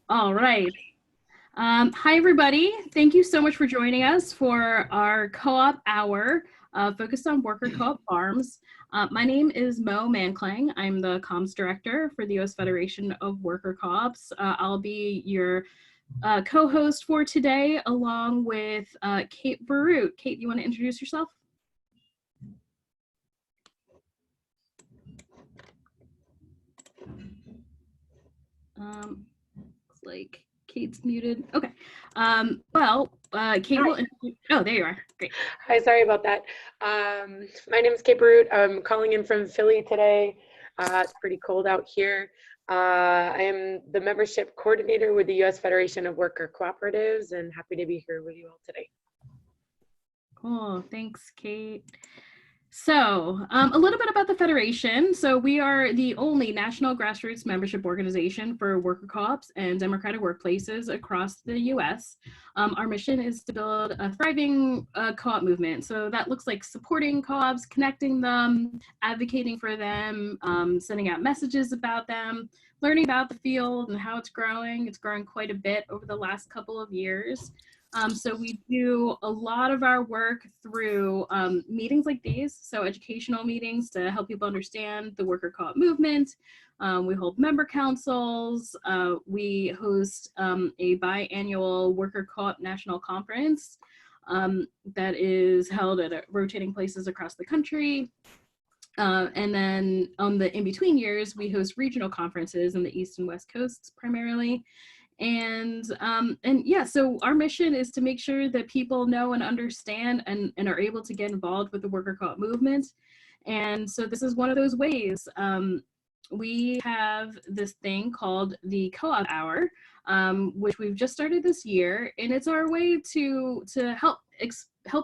All right. Hi, everybody. Thank you so much for joining us for our co-op hour focused on worker co-op farms. My name is Mo Manklang. I'm the comms director for the US Federation of Worker Co-ops. I'll be your co-host for today along with Kate Barut. Kate, you want to introduce yourself? Looks like Kate's muted. Okay. Kate will introduce. Oh, there you are. Great. Hi, sorry about that. My name is Kate Barut. I'm calling in from Philly today. It's pretty cold out here. I am the membership coordinator with the US Federation of Worker Cooperatives and happy to be here with you all today. Cool. Thanks, Kate. So a little bit about the Federation. So we are the only national grassroots membership organization for worker co-ops and democratic workplaces across the US. Our mission is to build a thriving co-op movement. So that looks like supporting co-ops, connecting them, advocating for them, sending out messages about them, learning about the field and how it's growing. It's growing quite a bit over the last couple of years. So we do a lot of our work through meetings like these, so educational meetings to help people understand the worker co-op movement. We hold member councils. We host a biannual worker co-op national conference that is held at rotating places across the country. And then on the in-between years, we host regional conferences in the East and West Coasts primarily. And yeah, so our mission is to make sure that people know and understand and are able to get involved with the worker co-op movement. And so this is one of those ways. We have this thing called the co-op hour, which we've just started this year, and it's our way to help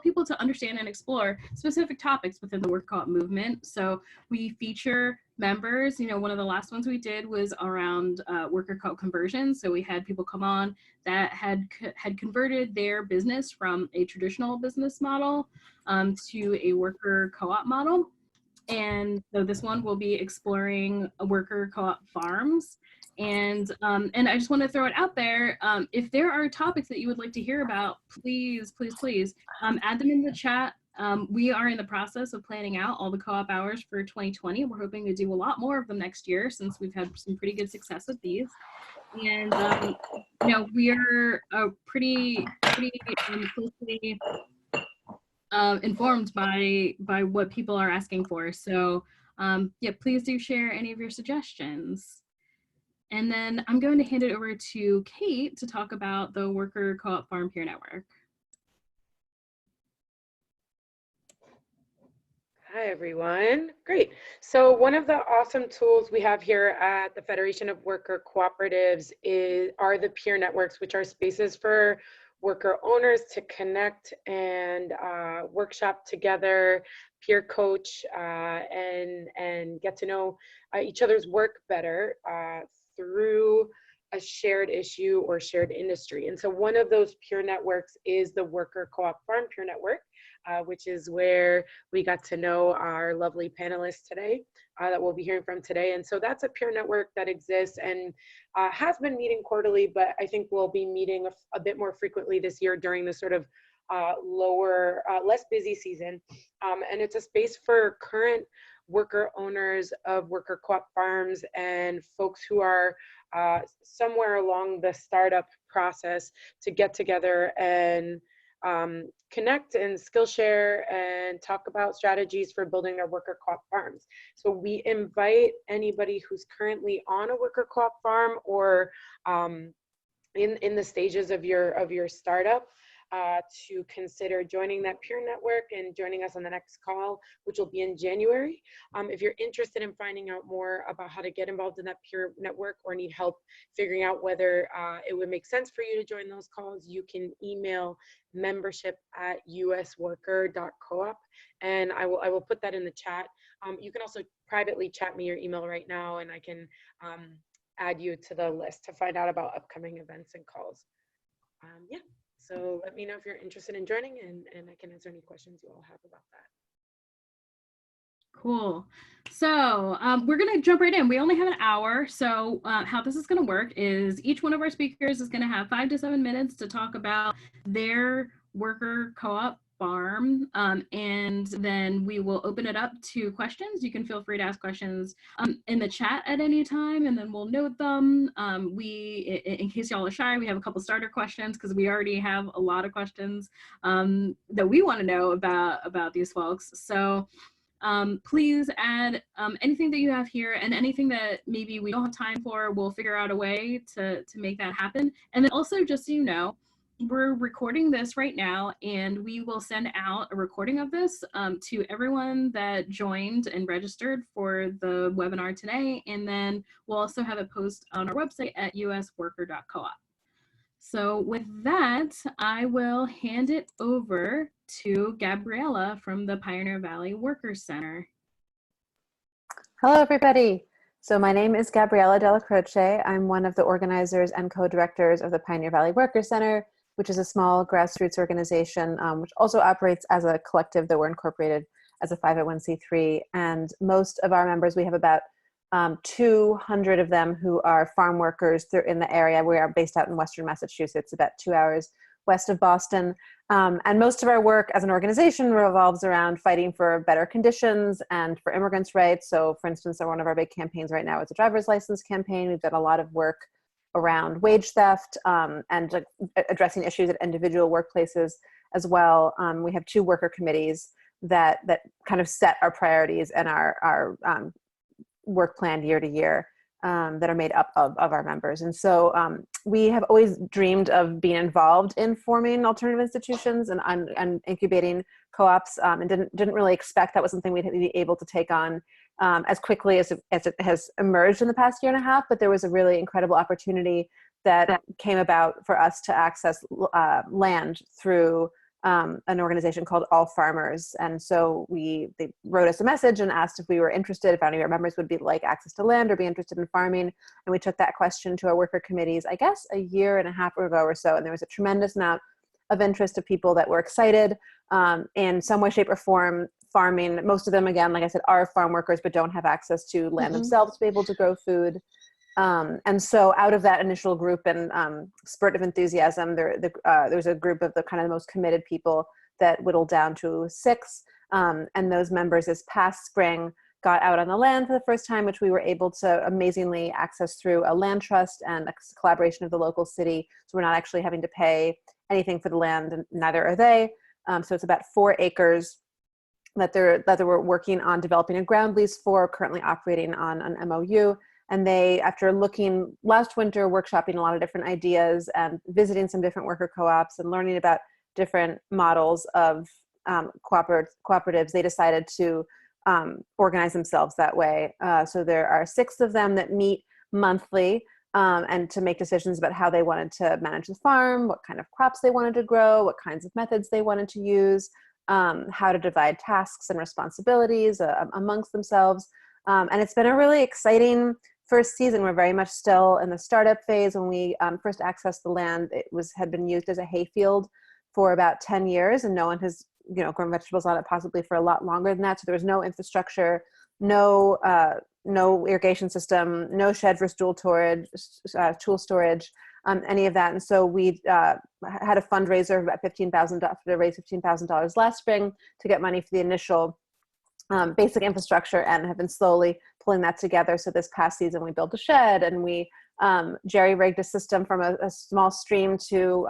people to understand and explore specific topics within the worker co-op movement. So we feature members. One of the last ones we did was around worker co-op conversion. So we had people come on that had converted their business from a traditional business model to a worker co-op model. And so this one will be exploring worker co-op farms. And I just want to throw it out there. If there are topics that you would like to hear about, please add them in the chat. We are in the process of planning out all the co-op hours for 2020. We're hoping to do a lot more of them next year since we've had some pretty good success with these. And we are pretty closely informed by what people are asking for. So yeah, please do share any of your suggestions. And then I'm going to hand it over to Kate to talk about the Worker Co-op Farm Peer Network. Hi, everyone. Great. So one of the awesome tools we have here at the Federation of Worker Cooperatives are the peer networks, which are spaces for worker owners to connect and workshop together, peer coach, and get to know each other's work better through a shared issue or shared industry. And so one of those peer networks is the Worker Co-op Farm Peer Network, which is where we got to know our lovely panelists today that we'll be hearing from today. And so that's a peer network that exists and has been meeting quarterly, but I think we'll be meeting a bit more frequently this year during the sort of less busy season. And it's a space for current worker owners of worker co-op farms and folks who are somewhere along the startup process to get together and connect and skill share and talk about strategies for building their worker co-op farms. So we invite anybody who's currently on a worker co-op farm or in the stages of your startup to consider joining that peer network and joining us on the next call, which will be in January. If you're interested in finding out more about how to get involved in that peer network or need help figuring out whether it would make sense for you to join those calls, you can email membership@usworker.coop, and I will put that in the chat. You can also privately chat me your email right now, and I can add you to the list to find out about upcoming events and calls. Yeah. So let me know if you're interested in joining, and I can answer any questions you all have about that. Cool. So we're going to jump right in. We only have an hour. So how this is going to work is each one of our speakers is going to have 5 to 7 minutes to talk about their worker co-op farm. And then we will open it up to questions. You can feel free to ask questions in the chat at any time, and then we'll note them. In case y'all are shy, we have a couple starter questions because we already have a lot of questions that we want to know about these folks. So please add anything that you have here, and anything that maybe we don't have time for, we'll figure out a way to make that happen. And then also, just so you know, we're recording this right now, and we will send out a recording of this to everyone that joined and registered for the webinar today. And then we'll also have it posted on our website at usworker.coop. So with that, I will hand it over to Gabriella from the Pioneer Valley Workers Center. Hello, everybody. So my name is Gabriella Della Croce. I'm one of the organizers and co-directors of the Pioneer Valley Workers Center, which is a small grassroots organization, which also operates as a collective, though we're incorporated as a 501c3. And most of our members, we have about 200 of them who are farm workers in the area. We are based out in Western Massachusetts, about 2 hours west of Boston. And most of our work as an organization revolves around fighting for better conditions and for immigrants' rights. So for instance, one of our big campaigns right now is a driver's license campaign. We've done a lot of work around wage theft and addressing issues at individual workplaces as well. We have 2 worker committees that kind of set our priorities and our work plan year to year that are made up of our members. And so we have always dreamed of being involved in forming alternative institutions and incubating co-ops, and didn't really expect that was something we'd be able to take on as quickly as it has emerged in the past year and a half. But there was a really incredible opportunity that came about for us to access land through an organization called All Farmers. And so they wrote us a message and asked if we were interested, if any of our members would be like access to land or be interested in farming. And we took that question to our worker committees, I guess a year and a half ago or so. And there was a tremendous amount of interest of people that were excited in some way, shape, or form farming. Most of them, again, like I said, are farm workers, but don't have access to land themselves to be able to grow food. And so out of that initial group and spurt of enthusiasm, there was a group of the kind of the most committed people that whittled down to 6. And those members this past spring got out on the land for the first time, which we were able to amazingly access through a land trust and a collaboration of the local city. So we're not actually having to pay anything for the land, and neither are they. So it's about 4 acres that they were working on developing a ground lease for, currently operating on an MOU. And they, after looking last winter, workshopping a lot of different ideas and visiting some different worker co-ops and learning about different models of cooperatives, they decided to organize themselves that way. So there are 6 of them that meet monthly and to make decisions about how they wanted to manage the farm, what kind of crops they wanted to grow, what kinds of methods they wanted to use, how to divide tasks and responsibilities amongst themselves. And it's been a really exciting first season. We're very much still in the startup phase. When we first accessed the land, it had been used as a hayfield for about 10 years, and no one has grown vegetables on it possibly for a lot longer than that. So there was no infrastructure, no irrigation system, no shed for tool storage, any of that. And so we had a fundraiser of about $15,000 to raise $15,000 last spring to get money for the initial basic infrastructure, and have been slowly pulling that together. So this past season, we built a shed, and we jerry-rigged a system from a small stream to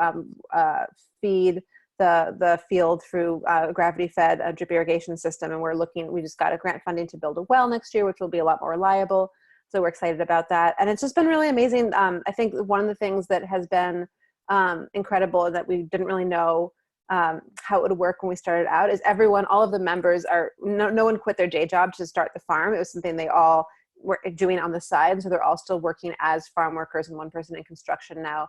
feed the field through a gravity-fed drip irrigation system. And we just got a grant funding to build a well next year, which will be a lot more reliable. So we're excited about that. And it's just been really amazing. I think one of the things that has been incredible, and that we didn't really know how it would work when we started out, is all of the members no one quit their day job to start the farm. It was something they all were doing on the side. So they're all still working as farm workers, and one person in construction now,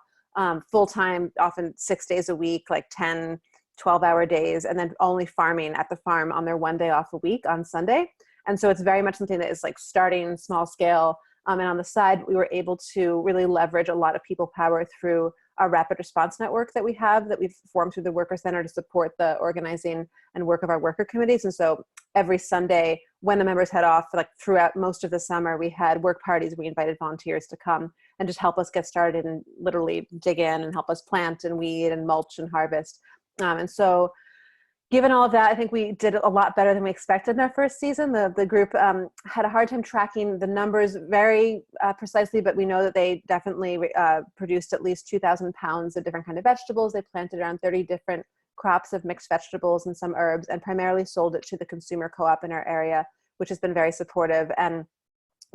full-time, often 6 days a week, like 10, 12-hour days, and then only farming at the farm on their 1 day off a week on Sunday. And so it's very much something that is like starting small scale. And on the side, we were able to really leverage a lot of people power through our rapid response network that we have, that we've formed through the Worker Center to support the organizing and work of our worker committees. And so every Sunday when the members head off, like throughout most of the summer, we had work parties. We invited volunteers to come and just help us get started and literally dig in and help us plant and weed and mulch and harvest. And so given all of that, I think we did a lot better than we expected in our first season. The group had a hard time tracking the numbers very precisely, but we know that they definitely produced at least 2,000 pounds of different kinds of vegetables. They planted around 30 different crops of mixed vegetables and some herbs, and primarily sold it to the consumer co-op in our area, which has been very supportive, and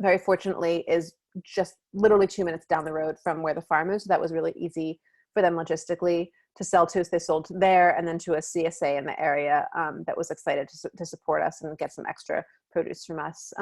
very fortunately is just literally 2 minutes down the road from where the farm is. So that was really easy for them logistically to sell to. So they sold there, and then to a CSA in the area that was excited to support us and get some extra produce from us.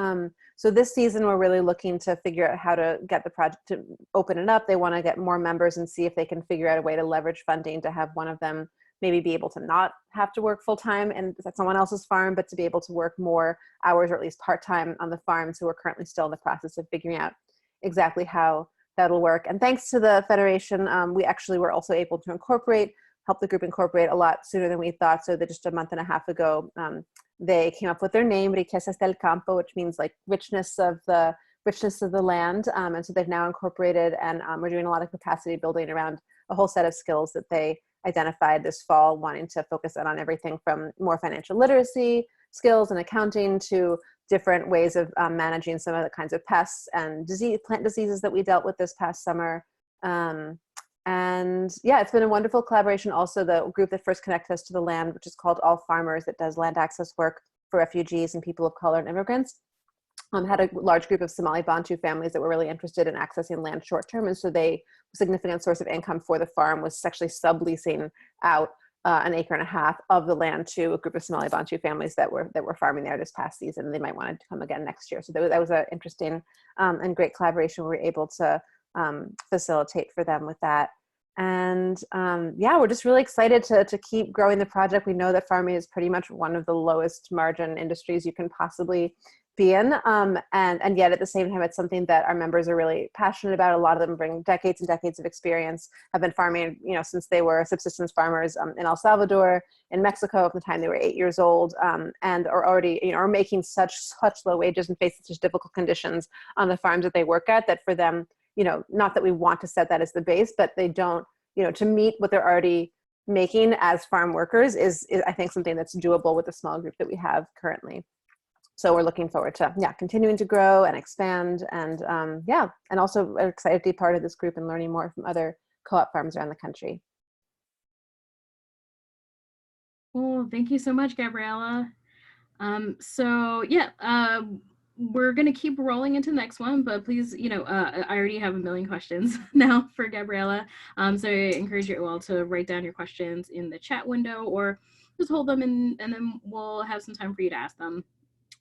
So this season, we're really looking to figure out how to get the project to open it up. They want to get more members and see if they can figure out a way to leverage funding to have one of them maybe be able to not have to work full time and at someone else's farm, but to be able to work more hours or at least part-time on the farm. So we're currently still in the process of figuring out exactly how that'll work. And thanks to the Federation, we actually were also able to help the group incorporate a lot sooner than we thought. So that just a month and a half ago, they came up with their name, Riquezas del Campo, which means like richness of the land. And so they've now incorporated, and we're doing a lot of capacity building around a whole set of skills that they identified this fall, wanting to focus on everything from more financial literacy skills and accounting to different ways of managing some of the kinds of pests and plant diseases that we dealt with this past summer. And yeah, it's been a wonderful collaboration. Also, the group that first connected us to the land, which is called All Farmers, that does land access work for refugees and people of color and immigrants, had a large group of Somali Bantu families that were really interested in accessing land short term. And so a significant source of income for the farm was actually subleasing out an acre and a half of the land to a group of Somali Bantu families that were farming there this past season. They might want to come again next year. So that was an interesting and great collaboration. We were able to facilitate for them with that. And yeah, we're just really excited to keep growing the project. We know that farming is pretty much one of the lowest margin industries you can possibly be in. And yet at the same time, it's something that our members are really passionate about. A lot of them bring decades and decades of experience, have been farming, since they were subsistence farmers in El Salvador, in Mexico at the time they were 8 years old, and are already, are making such low wages and facing such difficult conditions on the farms that they work at, that for them, not that we want to set that as the base, but they don't, to meet what they're already making as farm workers is I think something that's doable with the small group that we have currently. So we're looking forward to continuing to grow and expand, and and also we're excited to be part of this group and learning more from other co-op farms around the country. Cool, thank you so much, Gabriella. We're gonna keep rolling into the next one, but please, I already have a million questions now for Gabriella. So I encourage you all to write down your questions in the chat window, or just hold them and then we'll have some time for you to ask them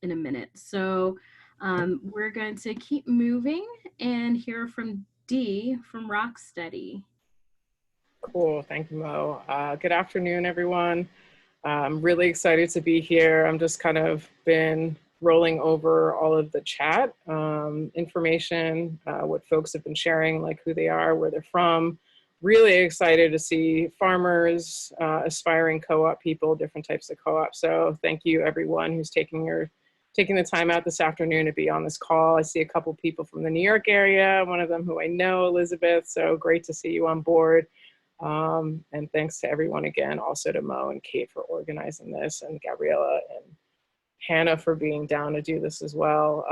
in a minute. So we're going to keep moving and hear from Dee from Rocksteady. Cool, thank you, Mo. Good afternoon, everyone. I'm really excited to be here. I'm just kind of been rolling over all of the chat information, what folks have been sharing, like who they are, where they're from. Really excited to see farmers, aspiring co-op people, different types of co-ops. So thank you everyone who's taking the time out this afternoon to be on this call. I see a couple people from the New York area, one of them who I know, Elizabeth, so great to see you on board. And thanks to everyone again, also to Mo and Kate for organizing this, and Gabriella and Hannah for being down to do this as well.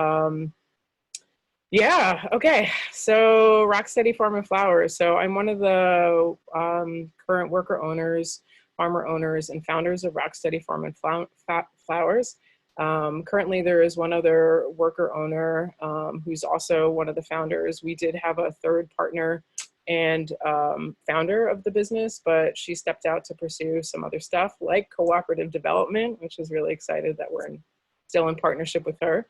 Yeah, okay, so Rocksteady Farm and Flowers. So I'm one of the current worker owners, farmer owners, and founders of Rocksteady Farm and Flowers. Currently there is one other worker owner who's also one of the founders. We did have a third partner and founder of the business, but she stepped out to pursue some other stuff like cooperative development, which is really excited that we're still in partnership with her.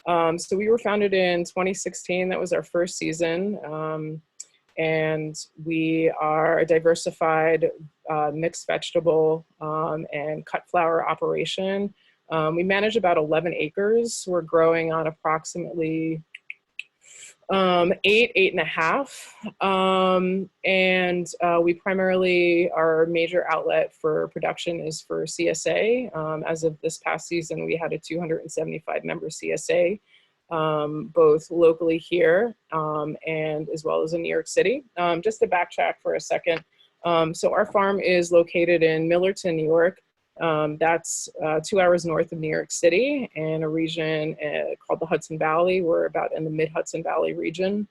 So we were founded in 2016. That was our first season. And we are a diversified mixed vegetable and cut flower operation. We manage about 11 acres. We're growing on approximately 8, 8.5. We primarily, our major outlet for production is for CSA. As of this past season, we had a 275 member CSA, both locally here and as well as in New York City. Just to backtrack for a second. So our farm is located in Millerton, New York. That's 2 hours north of New York City in a region called the Hudson Valley. We're about in the mid-Hudson Valley region.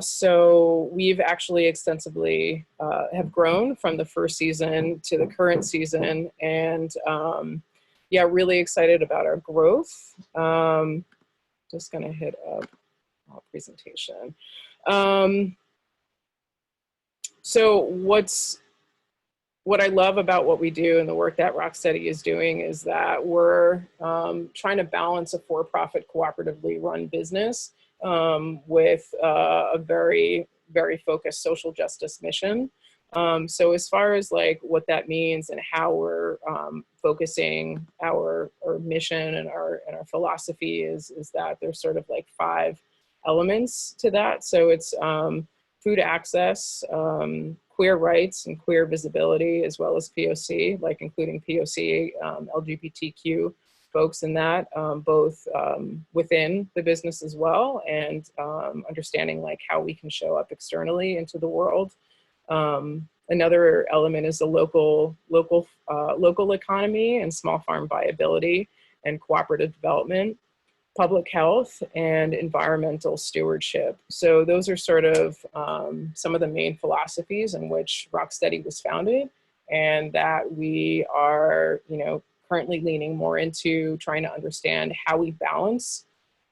So we've actually extensively have grown from the first season to the current season. And yeah, really excited about our growth. Just gonna hit up presentation. So what I love about what we do and the work that Rocksteady is doing is that we're trying to balance a for-profit cooperatively run business with a very, very focused social justice mission. So as far as like what that means and how we're focusing our mission and our philosophy is that there's sort of like 5 elements to that. So it's food access, queer rights and queer visibility, as well as POC, like including POC, LGBTQ folks in that, both within the business as well, and understanding like how we can show up externally into the world. Another element is the local economy and small farm viability and cooperative development, public health, and environmental stewardship. So those are sort of some of the main philosophies in which Rocksteady was founded, and that we are, currently leaning more into trying to understand how we balance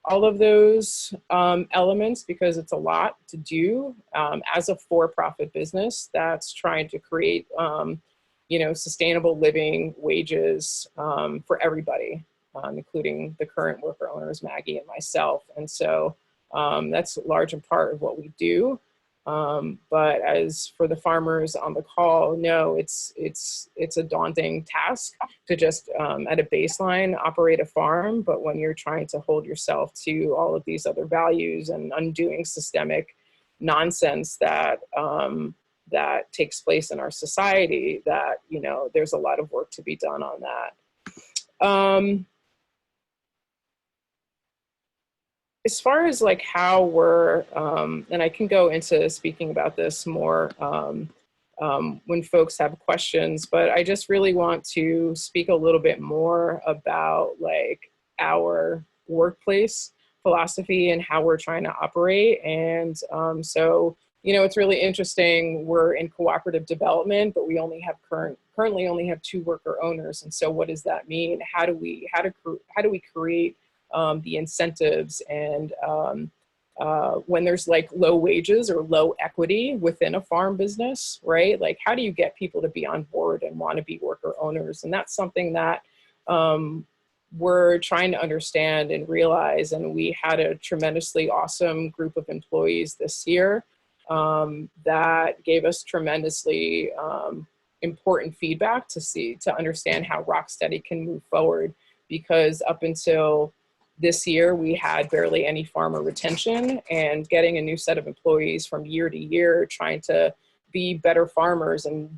all of those elements, because it's a lot to do as a for-profit business that's trying to create, sustainable living wages for everybody. Including the current worker owners, Maggie and myself. And so that's large in part of what we do. But as for the farmers on the call, no, it's a daunting task to just at a baseline operate a farm. But when you're trying to hold yourself to all of these other values and undoing systemic nonsense that that takes place in our society, that there's a lot of work to be done on that. As far as like how we're, and I can go into speaking about this more when folks have questions, but I just really want to speak a little bit more about like our workplace philosophy and how we're trying to operate. And so, it's really interesting. We're in cooperative development, but we only have currently only have 2 worker owners. And so what does that mean? How do we create the incentives and when there's like low wages or low equity within a farm business, right? Like how do you get people to be on board and want to be worker owners? And that's something that we're trying to understand and realize. And we had a tremendously awesome group of employees this year that gave us tremendously important feedback to understand how Rocksteady can move forward, because up until this year, we had barely any farmer retention, and getting a new set of employees from year to year, trying to be better farmers and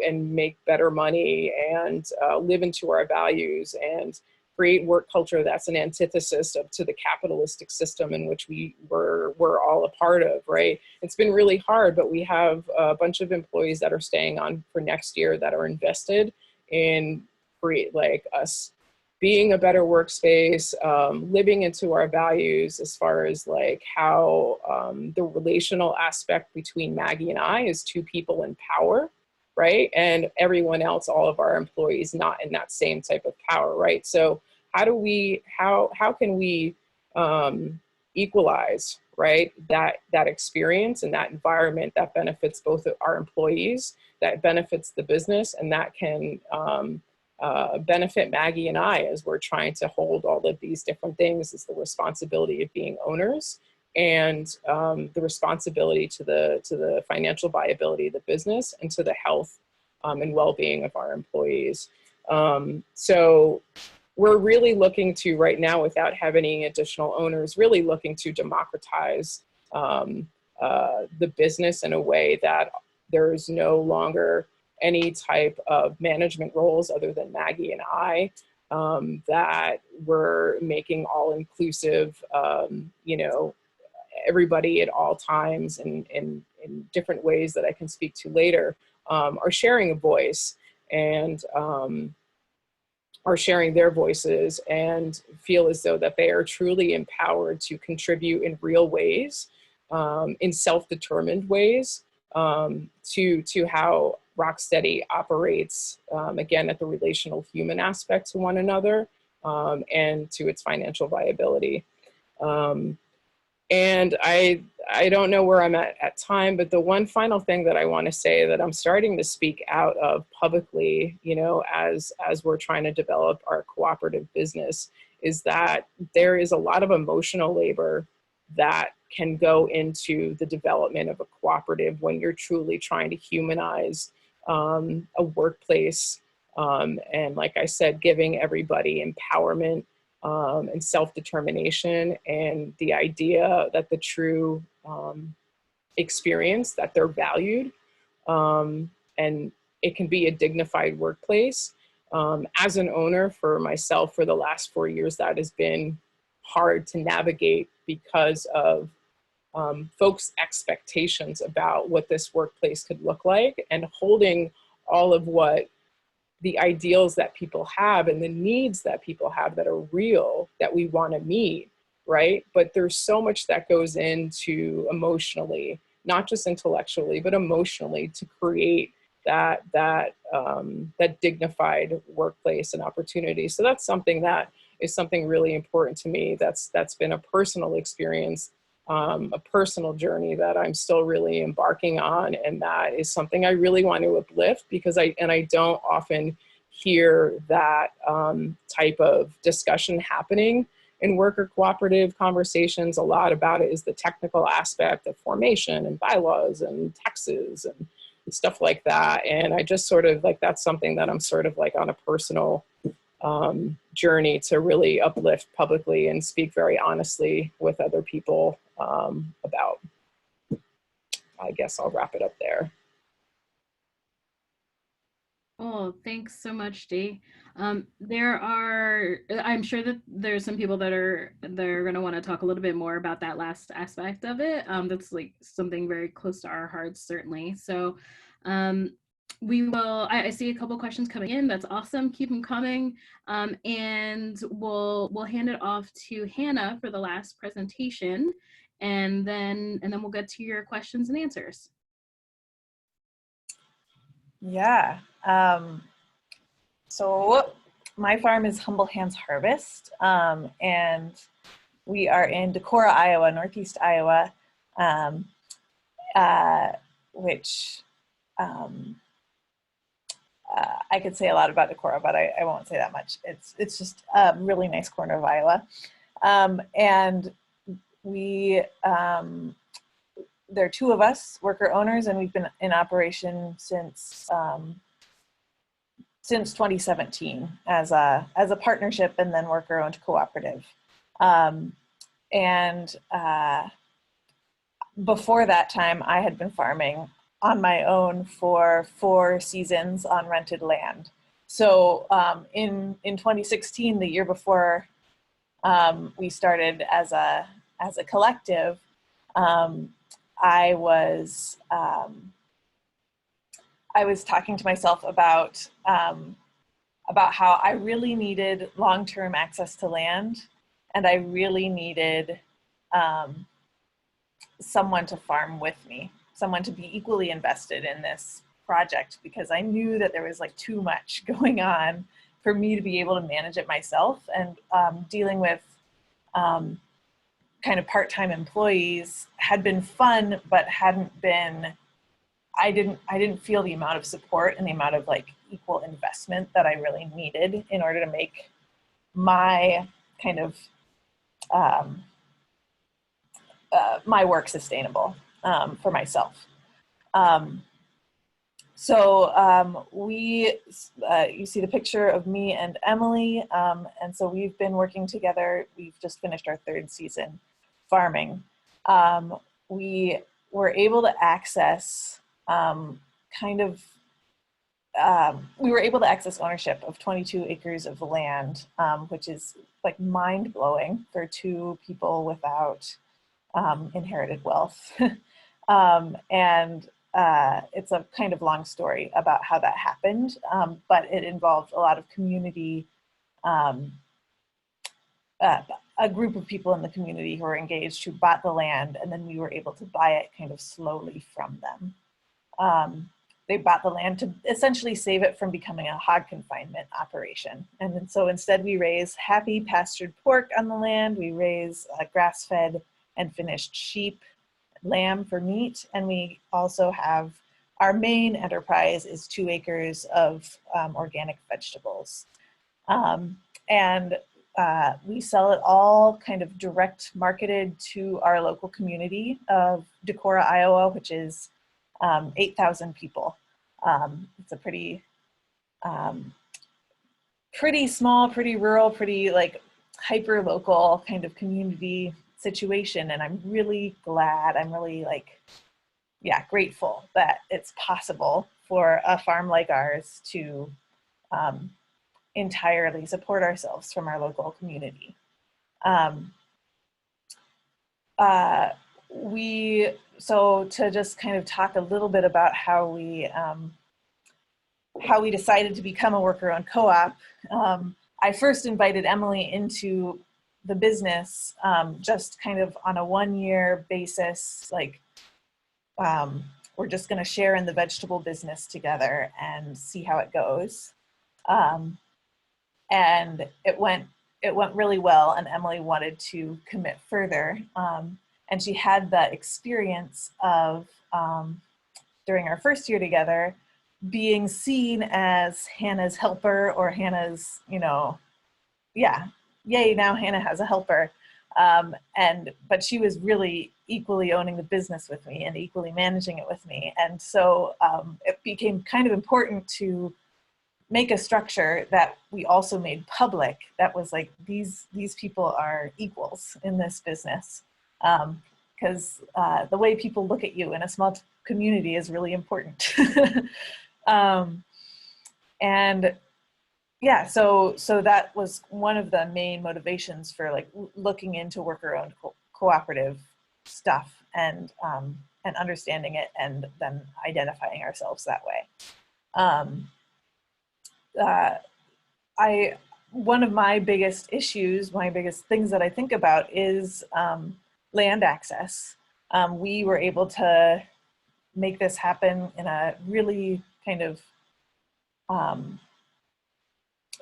make better money and live into our values and create work culture that's an antithesis to the capitalistic system in which we're all a part of, right? It's been really hard, but we have a bunch of employees that are staying on for next year that are invested in us being a better workspace, living into our values as far as like how the relational aspect between Maggie and I is 2 people in power, right? And everyone else, all of our employees, not in that same type of power, right? So how can we equalize, right, that experience and that environment that benefits both of our employees, that benefits the business, and that can benefit Maggie and I as we're trying to hold all of these different things, is the responsibility of being owners and the responsibility to the financial viability of the business and to the health and well-being of our employees. So we're really looking to right now, without having any additional owners, really looking to democratize the business in a way that there is no longer any type of management roles other than Maggie and I, that we're making all inclusive, you know, everybody at all times and in different ways that I can speak to later, are sharing a voice and are sharing their voices and feel as though that they are truly empowered to contribute in real ways, in self-determined ways, to how Rocksteady operates, again, at the relational human aspect to one another, and to its financial viability. And I don't know where I'm at time, but the one final thing that I want to say that I'm starting to speak out of publicly, you know, as we're trying to develop our cooperative business, is that there is a lot of emotional labor that can go into the development of a cooperative when you're truly trying to humanize a workplace. And like I said, giving everybody empowerment and self-determination, and the idea that the true experience that they're valued, and it can be a dignified workplace. As an owner for myself for the last 4 years, that has been hard to navigate because of folks' expectations about what this workplace could look like, and holding all of what the ideals that people have and the needs that people have that are real, that we want to meet, right? But there's so much that goes into emotionally, not just intellectually, but emotionally, to create that dignified workplace and opportunity. So that's something that is something really important to me. That's been a personal experience, a personal journey that I'm still really embarking on, and that is something I really want to uplift, because I don't often hear that type of discussion happening in worker cooperative conversations. A lot about it is the technical aspect of formation and bylaws and taxes and stuff like that. And I just sort of like, that's something that I'm sort of like on a personal journey to really uplift publicly and speak very honestly with other people about. I guess I'll wrap it up there. Oh, thanks so much, Dee. I'm sure that there's some people that are going to want to talk a little bit more about that last aspect of it. That's like something very close to our hearts, certainly. So we will, I see a couple questions coming in. That's awesome. Keep them coming. And we'll hand it off to Hannah for the last presentation, and then we'll get to your questions and answers. Yeah. So my farm is Humble Hands Harvest, and we are in Decorah, Iowa, Northeast Iowa, which I could say a lot about Decorah, but I won't say that much. It's just a really nice corner of Iowa, and we there are two of us, worker owners, and we've been in operation since 2017 as a partnership, and then worker owned cooperative. Before that time, I had been farming on my own for 4 seasons on rented land. So in 2016, the year before we started as a collective, I was talking to myself about how I really needed long-term access to land, and I really needed someone to farm with me, someone to be equally invested in this project, because I knew that there was like too much going on for me to be able to manage it myself, and dealing with kind of part-time employees had been fun, but hadn't been, I didn't feel the amount of support and the amount of like equal investment that I really needed in order to make my kind of my work sustainable for myself. You see the picture of me and Emily, and so we've been working together. We've just finished our 3rd season farming. We were able to access we were able to access ownership of 22 acres of land, which is like mind-blowing for 2 people without inherited wealth. It's a kind of long story about how that happened, but it involved a lot of community, a group of people in the community who were engaged, who bought the land, and then we were able to buy it kind of slowly from them. They bought the land to essentially save it from becoming a hog confinement operation. And then, so instead we raise happy pastured pork on the land, we raise grass-fed and finished sheep, lamb for meat, and we also have, our main enterprise is 2 acres of organic vegetables. We sell it all kind of direct marketed to our local community of Decorah, Iowa, which is 8,000 people. It's a pretty small, pretty rural, pretty like hyper local kind of community situation. And I'm really glad, I'm really grateful that it's possible for a farm like ours to entirely support ourselves from our local community. So to just kind of talk a little bit about how we decided to become a worker-owned co-op, I first invited Emily into the business just kind of on a 1-year basis, like we're just going to share in the vegetable business together and see how it goes. And it went really well, and Emily wanted to commit further. And she had the experience of, during our first year together, being seen as Hannah's helper, or Hannah's, yay, now Hannah has a helper. But she was really equally owning the business with me and equally managing it with me. And so it became kind of important to make a structure that we also made public, that was like, these people are equals in this business. Because the way people look at you in a small community is really important. So that was one of the main motivations for like looking into worker-owned cooperative stuff and understanding it, and then identifying ourselves that way. One of my biggest issues, my biggest things that I think about is land access. We were able to make this happen in a really kind of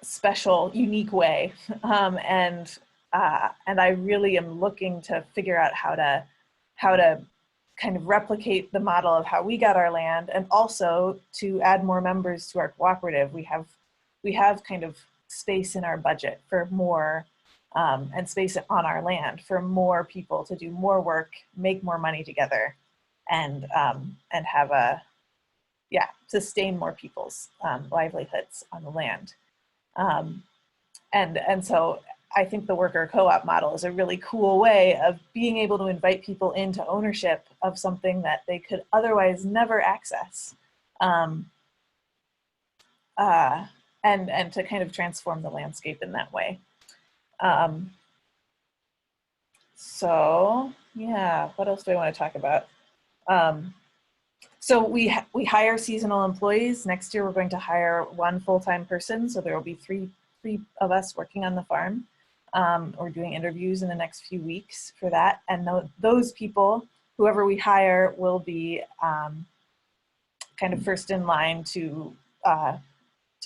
special, unique way. And I really am looking to figure out how to kind of replicate the model of how we got our land, and also to add more members to our cooperative. We have kind of space in our budget for more, and space on our land for more people to do more work, make more money together, and have sustain more people's livelihoods on the land. And so I think the worker co-op model is a really cool way of being able to invite people into ownership of something that they could otherwise never access. And to kind of transform the landscape in that way. So yeah, what else do I want to talk about? So we hire seasonal employees. Next year we're going to hire 1 full-time person, so there will be three of us working on the farm. We're doing interviews in the next few weeks for that, and those people, whoever we hire, will be kind of first in line to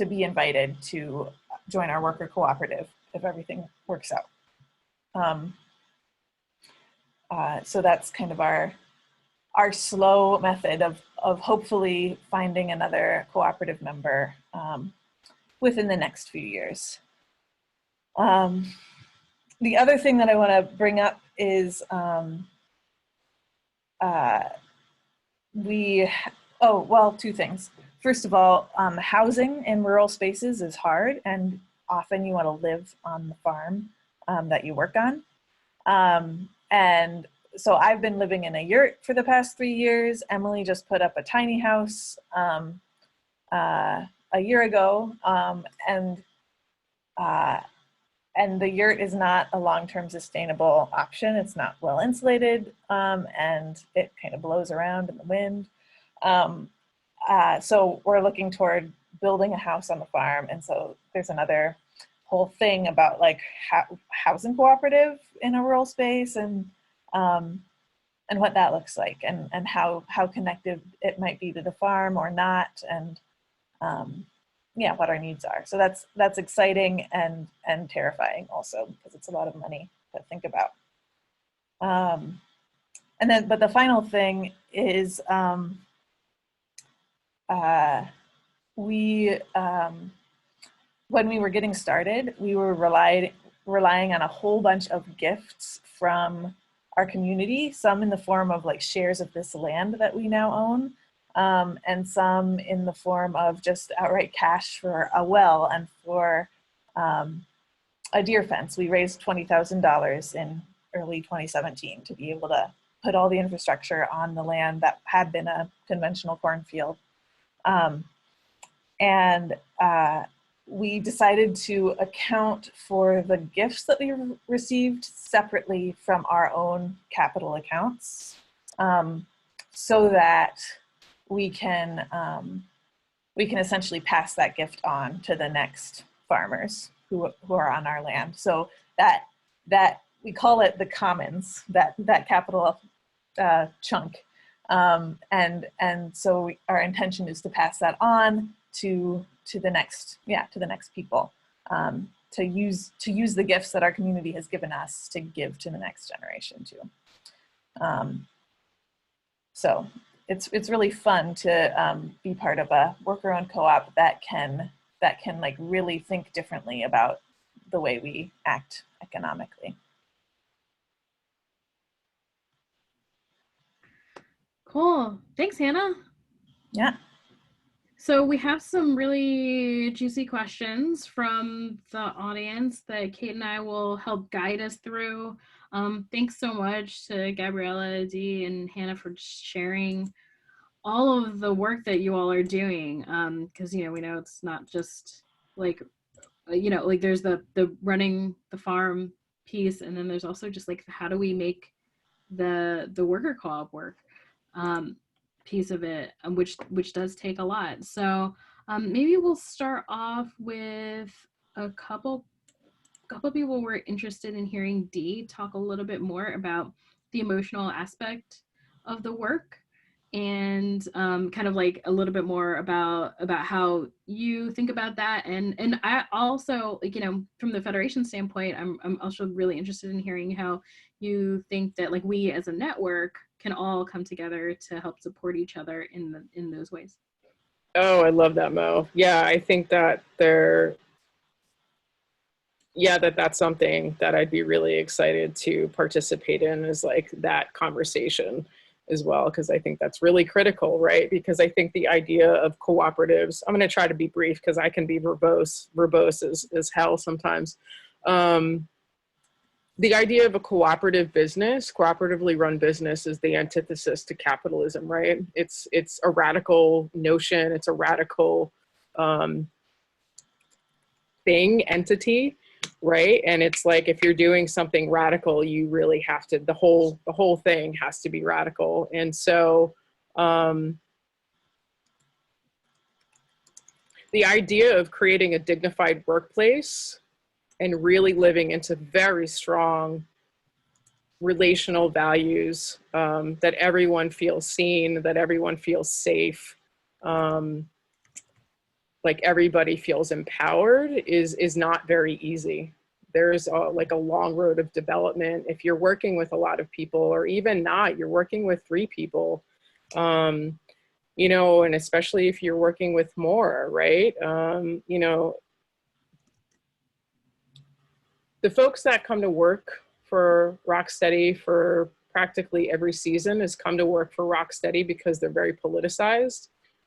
be invited to join our worker cooperative if everything works out. So that's kind of our slow method of hopefully finding another cooperative member within the next few years. The other thing that I want to bring up is 2 things. first of all, housing in rural spaces is hard, and often you want to live on the farm that you work on. And so I've been living in a yurt for the past 3 years. Emily just put up a tiny house a year ago, and the yurt is not a long-term sustainable option. It's not well insulated, and it kind of blows around in the wind. So we're looking toward building a house on the farm, and so there's another whole thing about like housing cooperative in a rural space, and what that looks like, and how connected it might be to the farm or not, and yeah, what our needs are. So that's exciting and terrifying also, because it's a lot of money to think about. And then, but the final thing is when we were getting started, we were relying on a whole bunch of gifts from our community, some in the form of like shares of this land that we now own, and some in the form of just outright cash for a well and for a deer fence. We raised $20,000 in early 2017 to be able to put all the infrastructure on the land that had been a conventional cornfield. We decided to account for the gifts that we received separately from our own capital accounts, so that we can essentially pass that gift on to the next farmers who are on our land. So that we call it the commons, that capital chunk, and so our intention is to pass that on to the next people, to use the gifts that our community has given us to give to the next generation too. So it's really fun to be part of a worker-owned co-op that can like really think differently about the way we act economically. Cool. Thanks, Hannah. Yeah. So we have some really juicy questions from the audience that Kate and I will help guide us through. Thanks so much to Gabriella, Dee, and Hannah for sharing all of the work that you all are doing. Because, we know it's not just like, like there's the running the farm piece, and then there's also just like, how do we make the worker co-op work piece of it, which does take a lot. So maybe we'll start off with a couple people were interested in hearing Dee talk a little bit more about the emotional aspect of the work, and kind of like a little bit more about how you think about that, and I also, like, from the Federation standpoint, I'm also really interested in hearing how you think that like we as a network can all come together to help support each other in those ways. Oh, I love that, Mo. Yeah, I think that that's something that I'd be really excited to participate in, is like that conversation as well, because I think that's really critical, right? Because I think the idea of cooperatives, I'm going to try to be brief because I can be verbose as hell sometimes. The idea of a cooperative business, cooperatively run business, is the antithesis to capitalism, right? It's a radical notion. It's a radical entity, right? And it's like, if you're doing something radical, you really have to, the whole thing has to be radical. And so the idea of creating a dignified workplace and really living into very strong relational values, that everyone feels seen, that everyone feels safe, like everybody feels empowered, is not very easy. There's like a long road of development. If you're working with a lot of people, or even not, you're working with 3 people, and especially if you're working with more, right? The folks that come to work for Rocksteady for practically every season has come to work for Rocksteady because they're very politicized.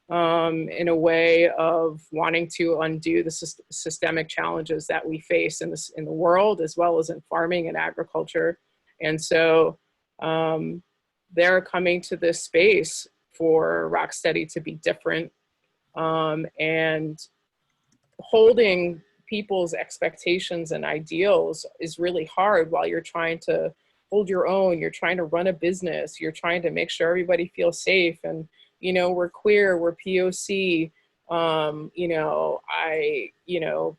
in a way of wanting to undo the systemic challenges that we face in the world, as well as in farming and agriculture. And so they're coming to this space for Rocksteady to be different, and holding people's expectations and ideals is really hard while you're trying to hold your own, you're trying to run a business, you're trying to make sure everybody feels safe. And, you know, we're queer, we're POC,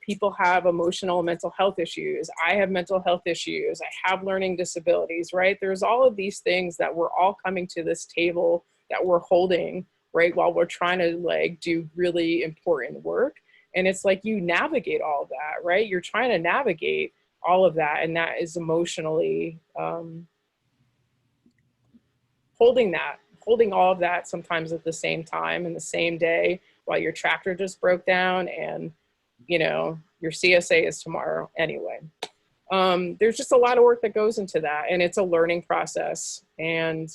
people have emotional and mental health issues. I have mental health issues. I have learning disabilities, right? There's all of these things that we're all coming to this table that we're holding, right? While we're trying to like do really important work. And it's like you navigate all of that, right? You're trying to navigate all of that. And that is emotionally holding all of that sometimes at the same time in the same day while your tractor just broke down and, you know, your CSA is tomorrow anyway. There's just a lot of work that goes into that, and it's a learning process. And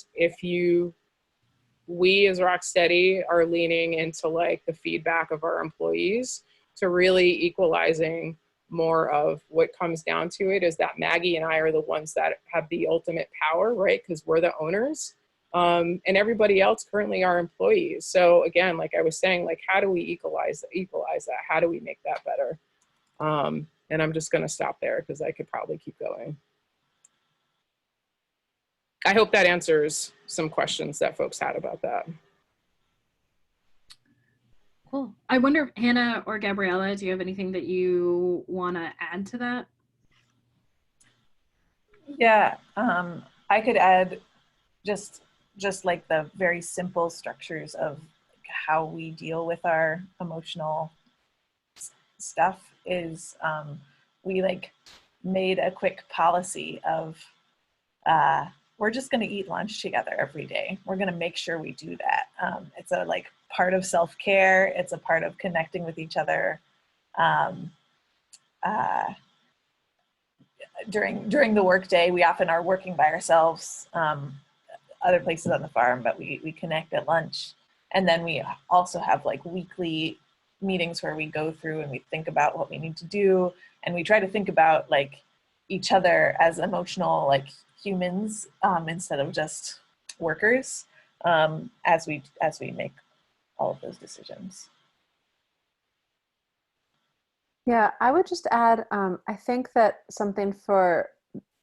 we as Rocksteady are leaning into like the feedback of our employees to really equalizing more of what comes down to it is that Maggie and I are the ones that have the ultimate power, right? Because we're the owners. And everybody else currently are employees. So again, like I was saying, like, how do we equalize that? How do we make that better? And I'm just gonna stop there because I could probably keep going. I hope that answers some questions that folks had about that. Cool. I wonder if Hannah or Gabriella, do you have anything that you want to add to that? Yeah, I could add just like the very simple structures of how we deal with our emotional stuff is we like made a quick policy of we're just going to eat lunch together every day. We're going to make sure we do that. It's a like part of self-care. It's a part of connecting with each other. During the workday, we often are working by ourselves, other places on the farm, but we connect at lunch. And then we also have like weekly meetings where we go through and we think about what we need to do. And we try to think about like each other as emotional, like humans, instead of just workers, as we make all of those decisions. Yeah, I would just add, I think that something for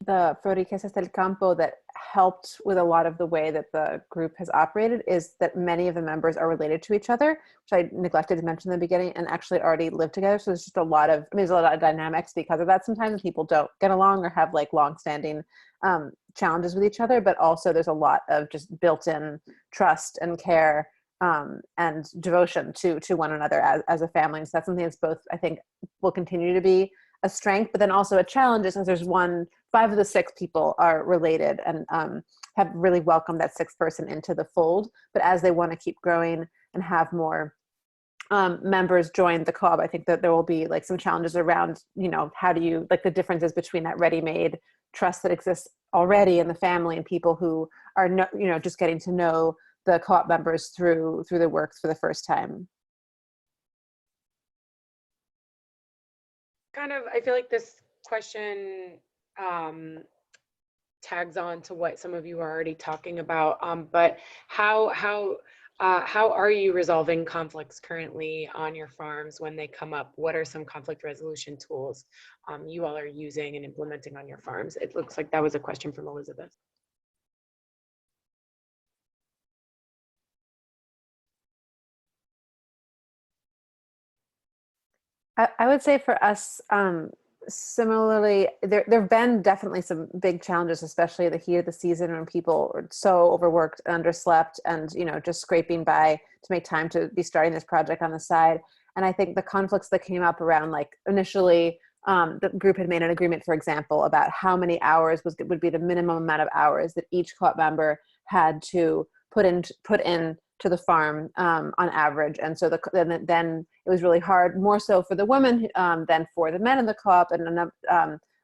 the Floriquesas del Campo that helped with a lot of the way that the group has operated is that many of the members are related to each other, which I neglected to mention in the beginning, and actually already live together. So there's just a lot of, there's a lot of dynamics because of that. Sometimes people don't get along or have like long-standing challenges with each other, but also there's a lot of just built-in trust and care and devotion to one another as a family. And so that's something that's both, I think, will continue to be a strength, but then also a challenge is because there's 5 of the 6 people are related and have really welcomed that 6th person into the fold. But as they want to keep growing and have more members join the co-op, I think that there will be like some challenges around, you know, how do you, like the differences between that ready-made trust that exists already in the family and people who are, just getting to know the co-op members through the work for the first time. I feel like this question tags on to what some of you are already talking about, but how are you resolving conflicts currently on your farms when they come up? What are some conflict resolution tools you all are using and implementing on your farms? It looks like that was a question from Elizabeth. I would say for us, similarly, there have been definitely some big challenges, especially at the heat of the season when people are so overworked, underslept, and just scraping by to make time to be starting this project on the side. And I think the conflicts that came up around, like initially, the group had made an agreement, for example, about how many hours would be the minimum amount of hours that each co-op member had to put in to the farm on average. And so then it was really hard, more so for the women than for the men in the co-op. And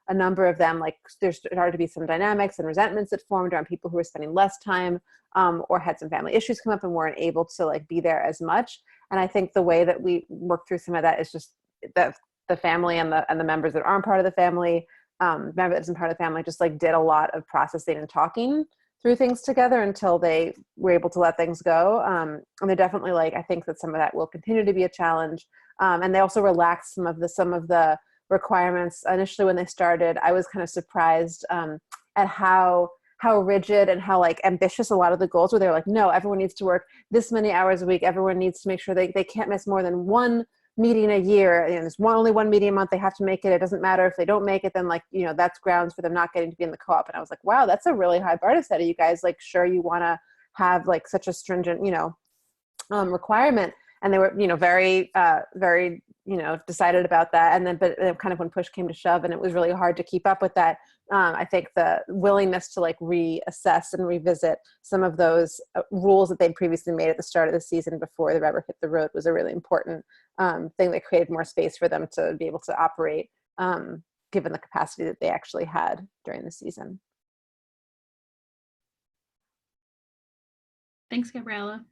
a number of them, like there started to be some dynamics and resentments that formed around people who were spending less time or had some family issues come up and weren't able to like be there as much. And I think the way that we work through some of that is just that the family and the members that aren't part of the family, member that isn't part of the family, just like did a lot of processing and talking through things together until they were able to let things go. And they're definitely like, I think that some of that will continue to be a challenge. And they also relaxed some of the requirements. Initially when they started, I was kind of surprised at how rigid and how like ambitious a lot of the goals were. They were like, no, everyone needs to work this many hours a week. Everyone needs to make sure they can't miss more than one meeting a year. You know, there's only one meeting a month. They have to make it. It doesn't matter if they don't make it, then like, you know, that's grounds for them not getting to be in the co-op. And I was like, wow, that's a really high bar to set. Are you guys like, sure you want to have like such a stringent, you know, requirement? And they were, you know, very, you know, decided about that. And then, but kind of when push came to shove and it was really hard to keep up with that, I think the willingness to like reassess and revisit some of those rules that they'd previously made at the start of the season before the rubber hit the road was a really important thing that created more space for them to be able to operate, given the capacity that they actually had during the season. Thanks, Gabriella.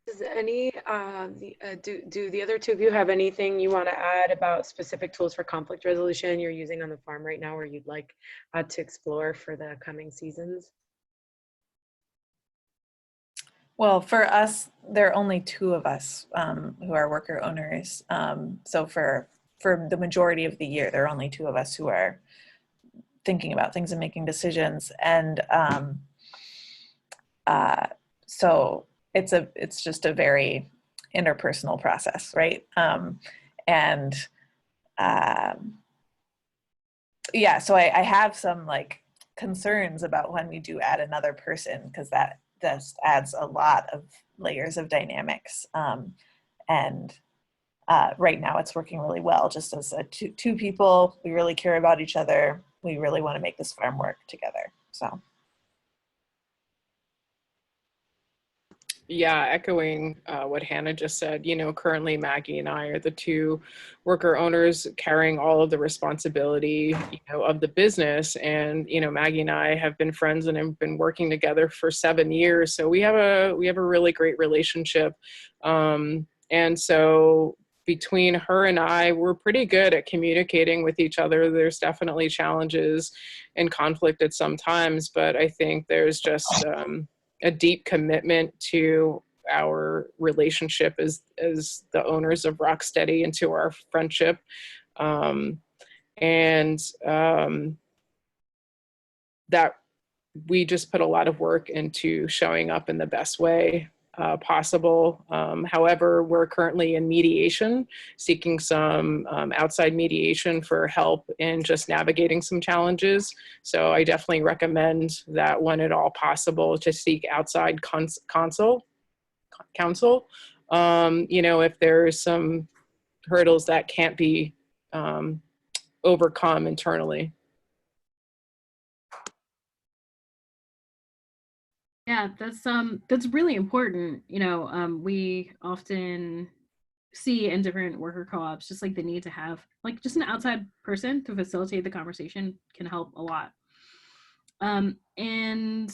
Does any do the other two of you have anything you want to add about specific tools for conflict resolution you're using on the farm right now, or you'd like to explore for the coming seasons? Well, for us, there are only two of us who are worker owners. So for the majority of the year, there are only two of us who are thinking about things and making decisions. And so it's just a very interpersonal process, right? Yeah, so I have some like concerns about when we do add another person, because that just adds a lot of layers of dynamics. Right now it's working really well, just as two people. We really care about each other. We really want to make this farm work together, so. Yeah, echoing what Hannah just said, you know, currently Maggie and I are the two worker owners carrying all of the responsibility, you know, of the business. And, you know, Maggie and I have been friends and have been working together for 7 years. So we have a really great relationship. And so between her and I, we're pretty good at communicating with each other. There's definitely challenges and conflict at some times, but I think there's just, a deep commitment to our relationship as the owners of Rocksteady and to our friendship. That we just put a lot of work into showing up in the best way possible. However, we're currently in mediation, seeking some outside mediation for help in just navigating some challenges. So I definitely recommend that when at all possible, to seek outside counsel. You know, if there's some hurdles that can't be overcome internally. Yeah, that's really important. You know, we often see in different worker co-ops just like the need to have like just an outside person to facilitate the conversation can help a lot. I mean,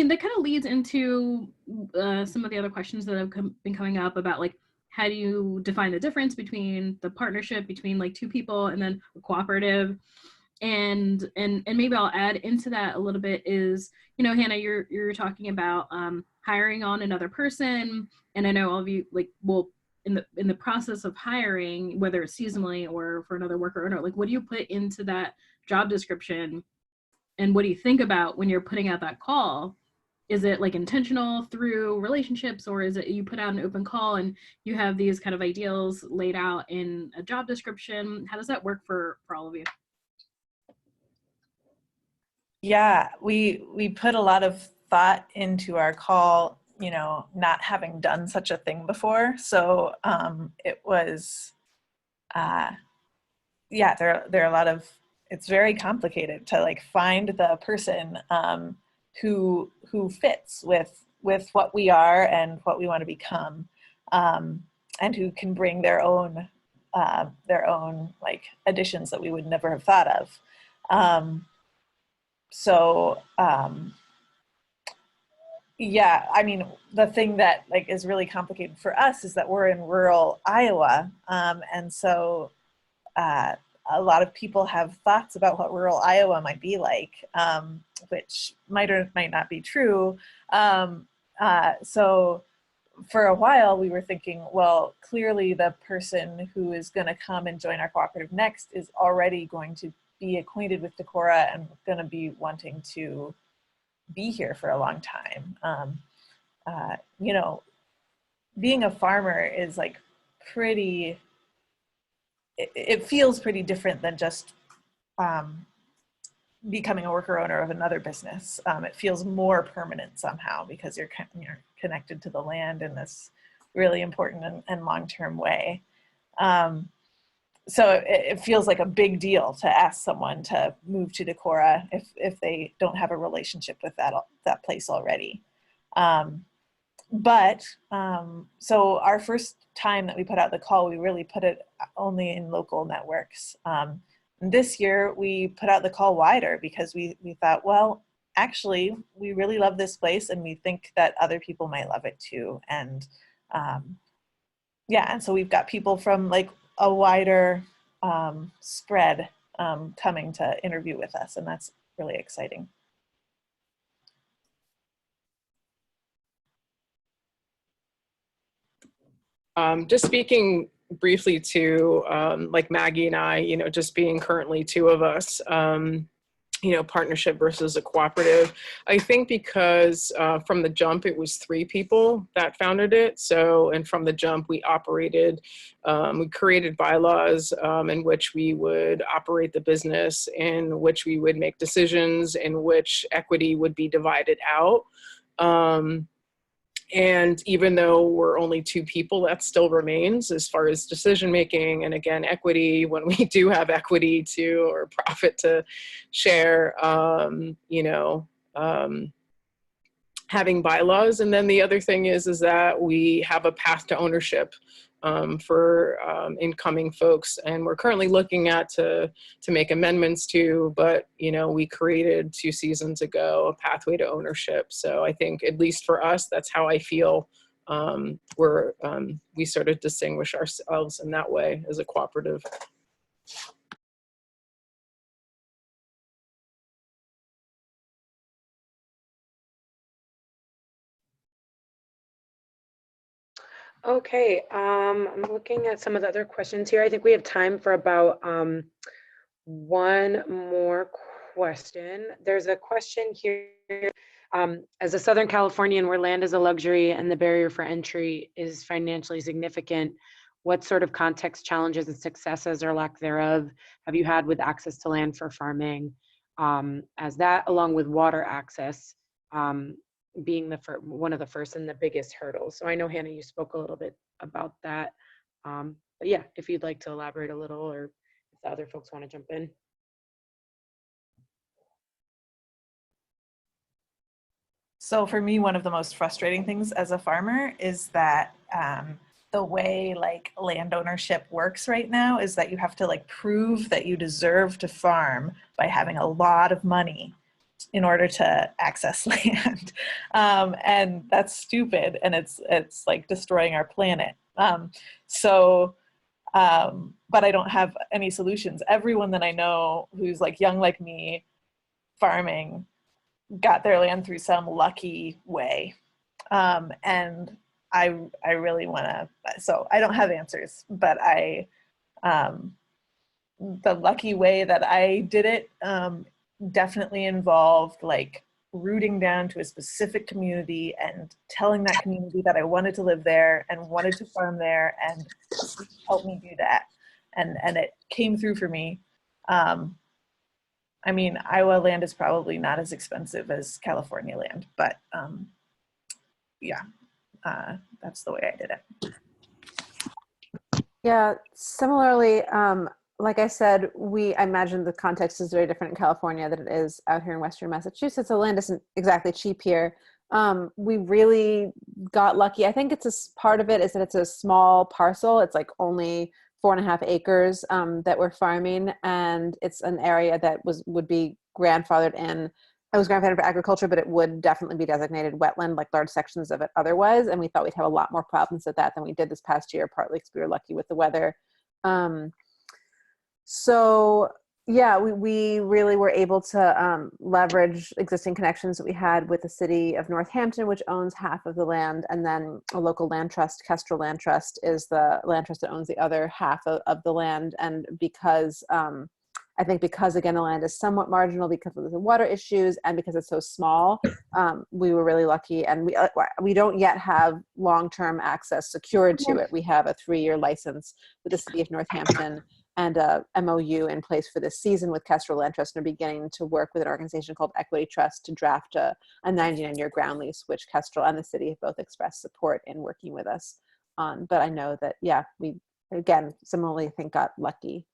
that kind of leads into some of the other questions that have been coming up about like how do you define the difference between the partnership between like two people and then a cooperative. And maybe I'll add into that a little bit is, you know, Hannah, you're talking about hiring on another person, and I know all of you like will in the process of hiring, whether it's seasonally or for another worker owner, like what do you put into that job description, and what do you think about when you're putting out that call? Is it like intentional through relationships, or is it you put out an open call and you have these kind of ideals laid out in a job description? How does that work for all of you? Yeah, we put a lot of thought into our call, you know, not having done such a thing before. So it was, yeah, there are a lot of, it's very complicated to like find the person who fits with what we are and what we want to become, and who can bring their own like additions that we would never have thought of. So Yeah, I mean, the thing that like is really complicated for us is that we're in rural Iowa, and so uh, a lot of people have thoughts about what rural Iowa might be like, which might or might not be true. So for a while we were thinking, well, clearly the person who is going to come and join our cooperative next is already going to be acquainted with Decorah and going to be wanting to be here for a long time. You know, being a farmer is like pretty, it feels pretty different than just becoming a worker owner of another business. It feels more permanent somehow because you're connected to the land in this really important and long-term way. So it feels like a big deal to ask someone to move to Decorah if they don't have a relationship with that place already. So our first time that we put out the call, we really put it only in local networks. This year we put out the call wider because we thought, well, actually, we really love this place and we think that other people might love it too. And yeah, and so we've got people from like a wider spread coming to interview with us, and that's really exciting. Just speaking briefly to like Maggie and I, you know, just being currently two of us, you know, partnership versus a cooperative. I think because from the jump, it was 3 people that founded it. So, and from the jump, we operated, we created bylaws in which we would operate the business, in which we would make decisions, in which equity would be divided out. And even though we're only 2 people, that still remains as far as decision making. And again, equity, when we do have equity to or profit to share, you know, having bylaws. And then the other thing is that we have a path to ownership for incoming folks, and we're currently looking at to make amendments to, but you know, we created 2 seasons ago a pathway to ownership. So I think, at least for us, that's how I feel we sort of distinguish ourselves in that way as a cooperative. Okay, I'm looking at some of the other questions here. I think we have time for about one more question. There's a question here. As a Southern Californian where land is a luxury and the barrier for entry is financially significant, what sort of context, challenges, and successes or lack thereof have you had with access to land for farming? As that, along with water access, being one of the first and the biggest hurdles. So I know, Hannah, you spoke a little bit about that. But yeah, if you'd like to elaborate a little, or if the other folks want to jump in. So for me, one of the most frustrating things as a farmer is that the way like land ownership works right now is that you have to like prove that you deserve to farm by having a lot of money in order to access land. And that's stupid, and it's like destroying our planet. But I don't have any solutions. Everyone that I know who's like young like me farming got their land through some lucky way. And I really want to, so I don't have answers, but the lucky way that I did it definitely involved like rooting down to a specific community and telling that community that I wanted to live there and wanted to farm there and help me do that. And it came through for me. I mean, Iowa land is probably not as expensive as California land, but yeah, that's the way I did it. Yeah, similarly, like I said, I imagine the context is very different in California than it is out here in Western Massachusetts. The land isn't exactly cheap here. We really got lucky. I think part of it is that it's a small parcel. It's like only 4.5 acres that we're farming, and it's an area that would be grandfathered in it was grandfathered for agriculture, but it would definitely be designated wetland, like large sections of it otherwise. And we thought we'd have a lot more problems with that than we did this past year, partly because we were lucky with the weather. So yeah, we really were able to leverage existing connections that we had with the city of Northampton, which owns half of the land, and then a local land trust, Kestrel Land Trust, is the land trust that owns the other half of the land. And because I think because again the land is somewhat marginal because of the water issues and because it's so small, we were really lucky. And we don't yet have long-term access secured to it. We have a 3-year license with the city of Northampton and a MOU in place for this season with Kestrel Land Trust, and are beginning to work with an organization called Equity Trust to draft a 99-year ground lease, which Kestrel and the city have both expressed support in working with us on. But I know that, yeah, we, again, similarly think got lucky.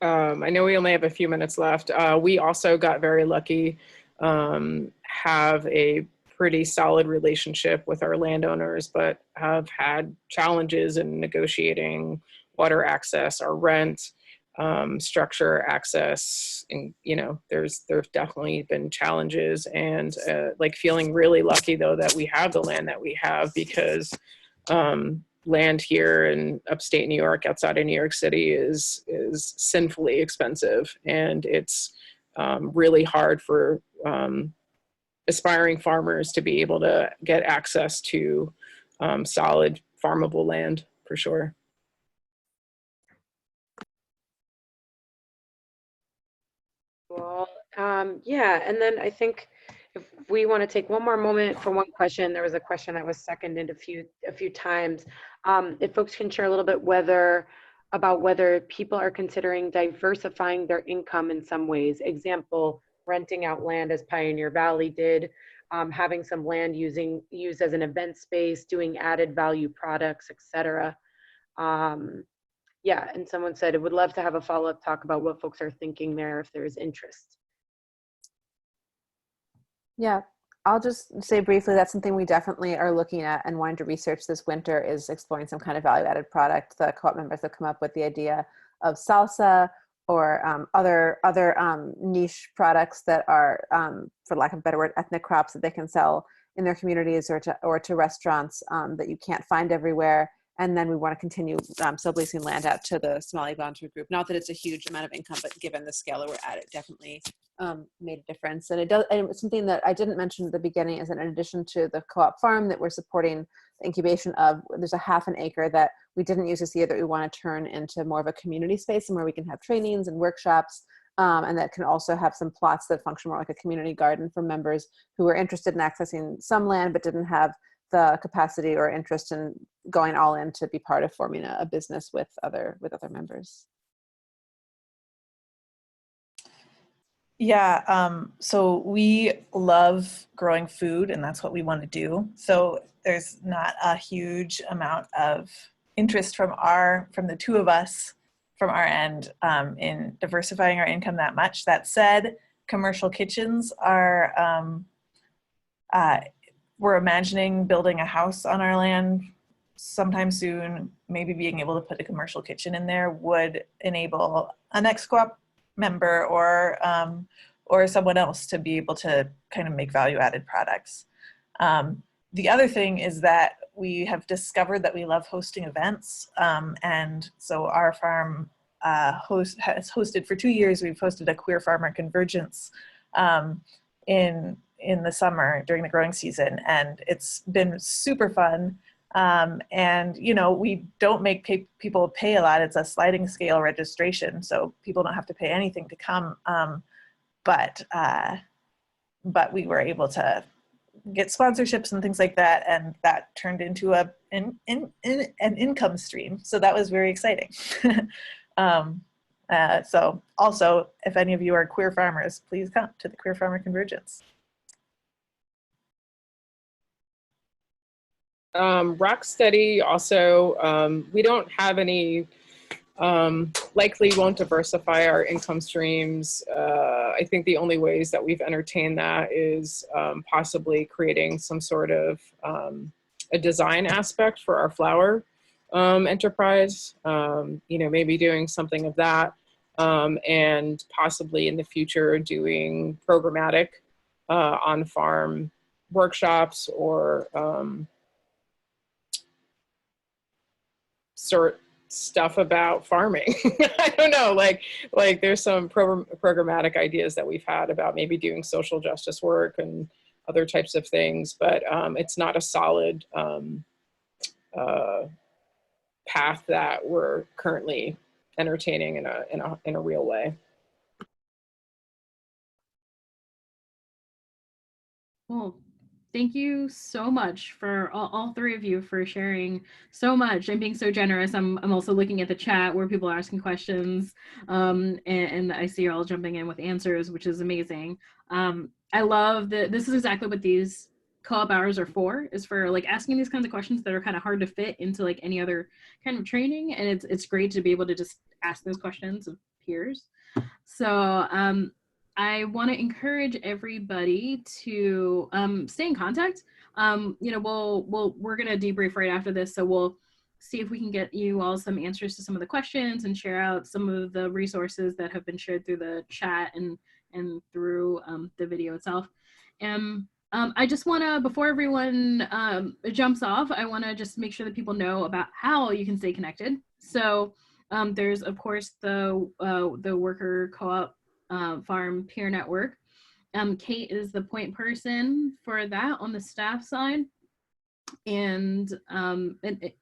I know we only have a few minutes left. We also got very lucky, have a pretty solid relationship with our landowners, but have had challenges in negotiating water access, our rent, structure access, and there's definitely been challenges, and like feeling really lucky though that we have the land that we have, because land here in upstate New York, outside of New York City, is sinfully expensive, and it's really hard for aspiring farmers to be able to get access to solid farmable land, for sure. Well, yeah, and then I think if we want to take one more moment for one question, there was a question that was seconded a few times. If folks can share a little bit about whether people are considering diversifying their income in some ways. Example, renting out land as Pioneer Valley did, having some land used as an event space, doing added value products, etc. Yeah, and someone said it would love to have a follow-up talk about what folks are thinking there if there's interest. Yeah, I'll just say briefly that's something we definitely are looking at and wanting to research this winter, is exploring some kind of value-added product. The co-op members have come up with the idea of salsa or other niche products that are, for lack of a better word, ethnic crops that they can sell in their communities or to restaurants that you can't find everywhere. And then we want to continue subleasing land out to the Somali volunteer group. Not that it's a huge amount of income, but given the scale that we're at, it definitely made a difference. And it's something that I didn't mention at the beginning is that in addition to the co-op farm that we're supporting the incubation of, there's a half an acre that we didn't use this year that we want to turn into more of a community space and where we can have trainings and workshops. And that can also have some plots that function more like a community garden for members who are interested in accessing some land but didn't have the capacity or interest in going all in to be part of forming a business with other members. Yeah, so we love growing food, and that's what we want to do. So there's not a huge amount of interest from the two of us, from our end, in diversifying our income that much. That said, commercial kitchens are, we're imagining building a house on our land sometime soon. Maybe being able to put a commercial kitchen in there would enable an ex-co-op member or someone else to be able to kind of make value-added products. The other thing is that we have discovered that we love hosting events, and so our farm has hosted for 2 years. We've hosted a queer farmer convergence in the summer during the growing season, and it's been super fun. And we don't make people pay a lot. It's a sliding scale registration, so people don't have to pay anything to come. But we were able to get sponsorships and things like that, and that turned into an income stream. So that was very exciting. So also, if any of you are queer farmers, please come to the Queer Farmer Convergence. Rocksteady also, we don't have any, likely won't diversify our income streams. I think the only ways that we've entertained that is possibly creating some sort of a design aspect for our flower. enterprise, maybe doing something of that, and possibly in the future doing programmatic on-farm workshops or sort stuff about farming. I don't know, like there's some programmatic ideas that we've had about maybe doing social justice work and other types of things, but it's not a solid path that we're currently entertaining in a real way. Cool. Thank you so much for all three of you for sharing so much and being so generous. I'm also looking at the chat where people are asking questions, and I see you're all jumping in with answers, which is amazing. I love that this is exactly what these co-op hours are for, is for like asking these kinds of questions that are kind of hard to fit into like any other kind of training, and it's great to be able to just ask those questions of peers. So I want to encourage everybody to stay in contact. We're going to debrief right after this, so we'll see if we can get you all some answers to some of the questions and share out some of the resources that have been shared through the chat and through the video itself. And I just want to, before everyone jumps off, I want to just make sure that people know about how you can stay connected. So there's, of course, the worker co-op farm peer network. Kate is the point person for that on the staff side. And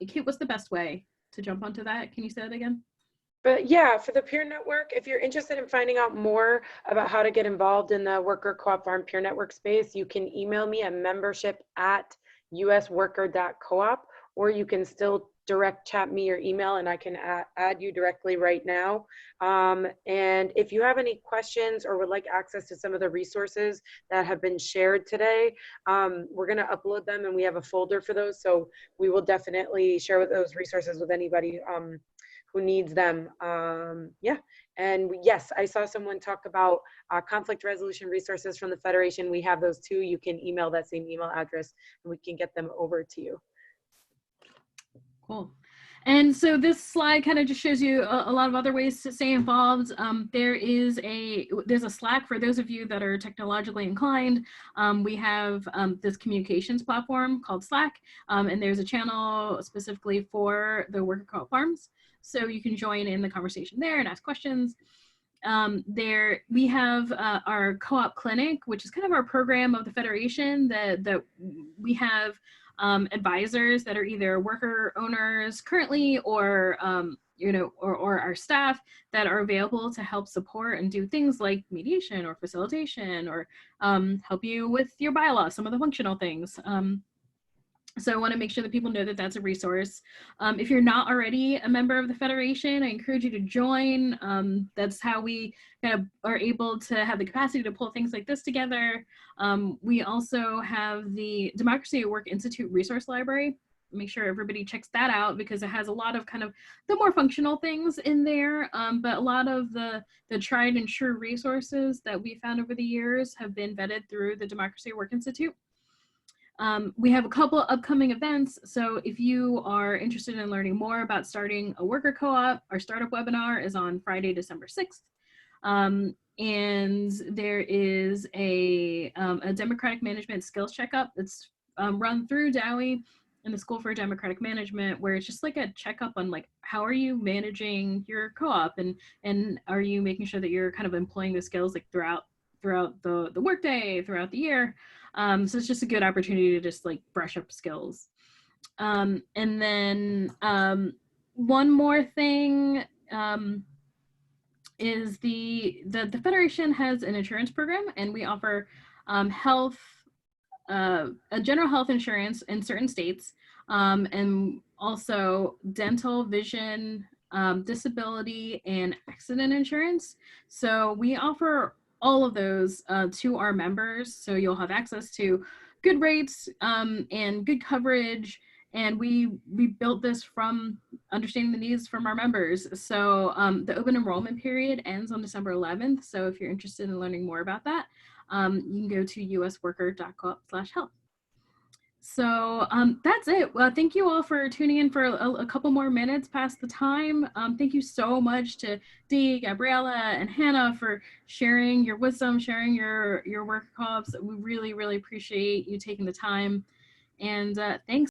Kate, what's the best way to jump onto that? Can you say that again? But yeah, for the peer network, if you're interested in finding out more about how to get involved in the worker co-op farm peer network space, you can email me at membership@usworker.coop, or you can still direct chat me your email and I can add you directly right now. And if you have any questions or would like access to some of the resources that have been shared today, we're going to upload them and we have a folder for those. So we will definitely share with those resources with anybody who needs them. Yeah, and yes, I saw someone talk about conflict resolution resources from the Federation. We have those too. You can email that same email address and we can get them over to you. Cool. And so this slide kind of just shows you a lot of other ways to stay involved. There's a Slack for those of you that are technologically inclined. We have this communications platform called Slack, and there's a channel specifically for the worker co-op farms. So you can join in the conversation there and ask questions. There we have our co-op clinic, which is kind of our program of the Federation that we have advisors that are either worker owners currently or or our staff that are available to help support and do things like mediation or facilitation or help you with your bylaws, some of the functional things. So I want to make sure that people know that that's a resource. If you're not already a member of the Federation, I encourage you to join. That's how we kind of are able to have the capacity to pull things like this together. We also have the Democracy at Work Institute Resource Library. Make sure everybody checks that out because it has a lot of kind of the more functional things in there, but a lot of the tried and true resources that we found over the years have been vetted through the Democracy at Work Institute. We have a couple upcoming events, so if you are interested in learning more about starting a worker co-op, our startup webinar is on Friday, December 6th. And there is a democratic management skills checkup that's run through Dowie and the School for Democratic Management, where it's just like a checkup on like, how are you managing your co-op and are you making sure that you're kind of employing the skills like throughout the workday, throughout the year. So it's just a good opportunity to just like brush up skills. And then one more thing is the Federation has an insurance program, and we offer a general health insurance in certain states, and also dental, vision, disability, and accident insurance. So we offer all of those to our members, so you'll have access to good rates and good coverage. And we built this from understanding the needs from our members. So the open enrollment period ends on December 11th. So if you're interested in learning more about that, you can go to usworker.coop/health. So that's it. Well, thank you all for tuning in for a couple more minutes past the time. Thank you so much to Dee, Gabriella, and Hannah for sharing your wisdom, sharing your work co-ops. We really, really appreciate you taking the time. And thanks.